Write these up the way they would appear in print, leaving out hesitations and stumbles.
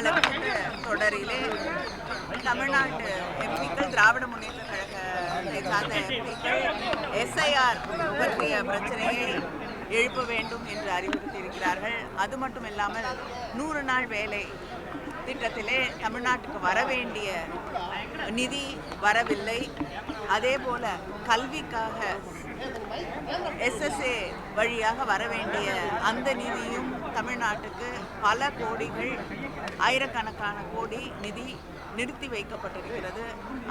காலகட்ட தொடரிலே தமிழ்நாட்டு எம்பிக்கள், திராவிட முன்னேற்ற கழகத்தை சார்ந்த எம்பிக்கள் எஸ்ஐஆர் பற்றிய பிரச்சனையை எழுப்ப வேண்டும் என்று அறிவுறுத்தியிருக்கிறார்கள். அது மட்டும் இல்லாமல் 100 நாள் வேலை திட்டத்திலே தமிழ்நாட்டுக்கு வர வேண்டிய நிதி வரவில்லை. அதே போல கல்விக்காக SSA வழியாக வர வேண்டிய அந்த நிதியும் தமிழ்நாட்டுக்கு பல கோடிகள், ஆயிரக்கணக்கான கோடி நிதி நிறுத்தி வைக்கப்பட்டிருக்கிறது.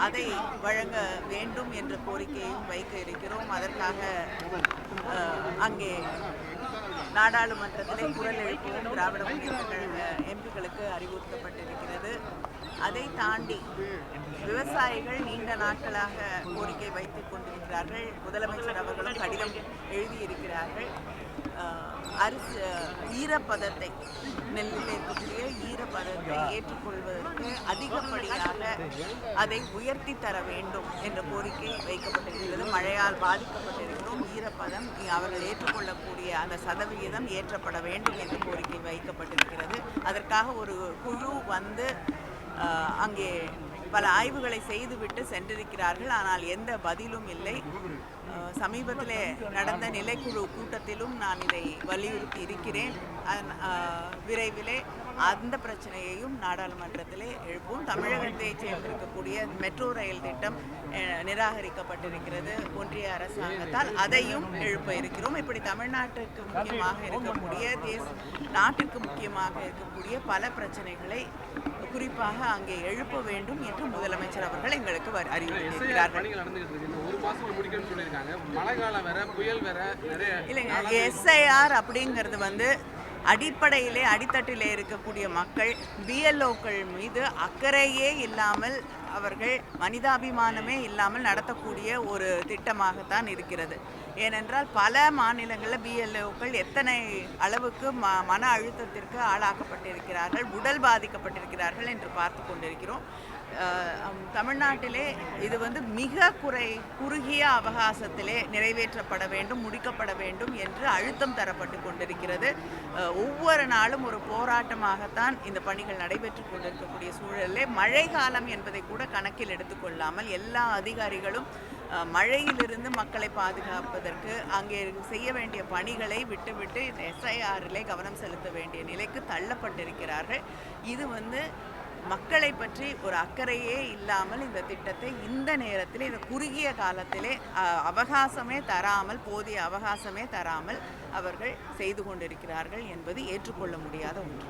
அதை வழங்க வேண்டும் என்ற கோரிக்கையும் வைக்க இருக்கிறோம். அதற்காக அங்கே நாடாளுமன்றத்திலே குரல் எழுப்பவும் திராவிட முன்னேற்ற கழக எம்பிக்களுக்கு அறிவுறுத்தப்பட்டிருக்கிறது. அதை தாண்டி விவசாயிகள் நீண்ட நாட்களாக கோரிக்கை வைத்துக் கொண்டிருக்கிறார்கள். முதலமைச்சர் அவர்களும் கடிதம் எழுதியிருக்கிறார்கள். ஈரப்பதத்தை, நெல்லில் இருக்கக்கூடிய ஈரப்பதத்தை ஏற்றுக்கொள்வதற்கு அதிகப்படியாக அதை உயர்த்தி தர வேண்டும் என்ற கோரிக்கை வைக்கப்பட்டிருக்கிறது. மழையால் பாதிக்கப்பட்டிருக்கிறோம். ஈரப்பதம் அவர்கள் ஏற்றுக்கொள்ளக்கூடிய அந்த சதவிகிதம் ஏற்றப்பட வேண்டும் என்ற கோரிக்கை வைக்கப்பட்டிருக்கிறது. அதற்காக ஒரு குழு வந்து அங்கே பல ஆய்வுகளை செய்துவிட்டு சென்றிருக்கிறார்கள். ஆனால் எந்த பதிலும் இல்லை. சமீபத்திலே நடந்த நிலைக்குழு கூட்டத்திலும் நான் இதை வலியுறுத்தி இருக்கிறேன். விரைவிலே அந்த பிரச்சனையையும் நாடாளுமன்றத்திலே எழுப்பும். தமிழகத்தைச் சேர்ந்திருக்கக்கூடிய மெட்ரோ ரயில் திட்டம் நிராகரிக்கப்பட்டிருக்கிறது ஒன்றிய அரசாங்கத்தால். அதையும் எழுப்ப இருக்கிறோம். இப்படி தமிழ்நாட்டுக்கு முக்கியமாக இருக்கக்கூடிய நாட்டிற்கு முக்கியமாக இருக்கக்கூடிய பல பிரச்சனைகளை குறிப்பாக அங்கே எழுப்ப வேண்டும் என்று முதலமைச்சர் அவர்கள் எங்களுக்கு அறிவுறுத்தியிருக்கிறார்கள். இல்லைங்க, SIR அப்படிங்கிறது வந்து அடிப்படையிலே அடித்தட்டிலே இருக்கக்கூடிய மக்கள், BLOக்கள் மீது அக்கறையே இல்லாமல், அவர்கள் மனிதாபிமானமே இல்லாமல் நடத்தக்கூடிய ஒரு திட்டமாகத்தான் இருக்கிறது. ஏனென்றால் பல மாநிலங்களில் BLOக்கள் எத்தனை அளவுக்கு மன அழுத்தத்திற்கு ஆளாக்கப்பட்டிருக்கிறார்கள், உடல் பாதிக்கப்பட்டிருக்கிறார்கள் என்று பார்த்து கொண்டிருக்கிறோம். தமிழ்நாட்டிலே இது வந்து மிக குறுகிய அவகாசத்திலே நிறைவேற்றப்பட வேண்டும், முடிக்கப்பட வேண்டும் என்று அழுத்தம் தரப்பட்டு கொண்டிருக்கிறது. ஒவ்வொரு நாளும் ஒரு போராட்டமாகத்தான் இந்த பணிகள் நடைபெற்று கொண்டிருக்கக்கூடிய சூழலிலே மழை காலம் என்பதை கூட கணக்கில் எடுத்துக்கொள்ளாமல் எல்லா அதிகாரிகளும் மழையிலிருந்து மக்களை பாதுகாப்பதற்கு அங்கே செய்ய வேண்டிய பணிகளை விட்டுவிட்டு இந்த SIRலே கவனம் செலுத்த வேண்டிய நிலைக்கு தள்ளப்பட்டிருக்கிறார்கள். இது வந்து மக்களை பற்றி ஒரு அக்கறையே இல்லாமல் இந்த திட்டத்தை இந்த நேரத்தில், இந்த குறுகிய காலத்திலே போதிய அவகாசமே தராமல் அவர்கள் செய்து கொண்டிருக்கிறார்கள் என்பது ஏற்றுக்கொள்ள முடியாத ஒன்று.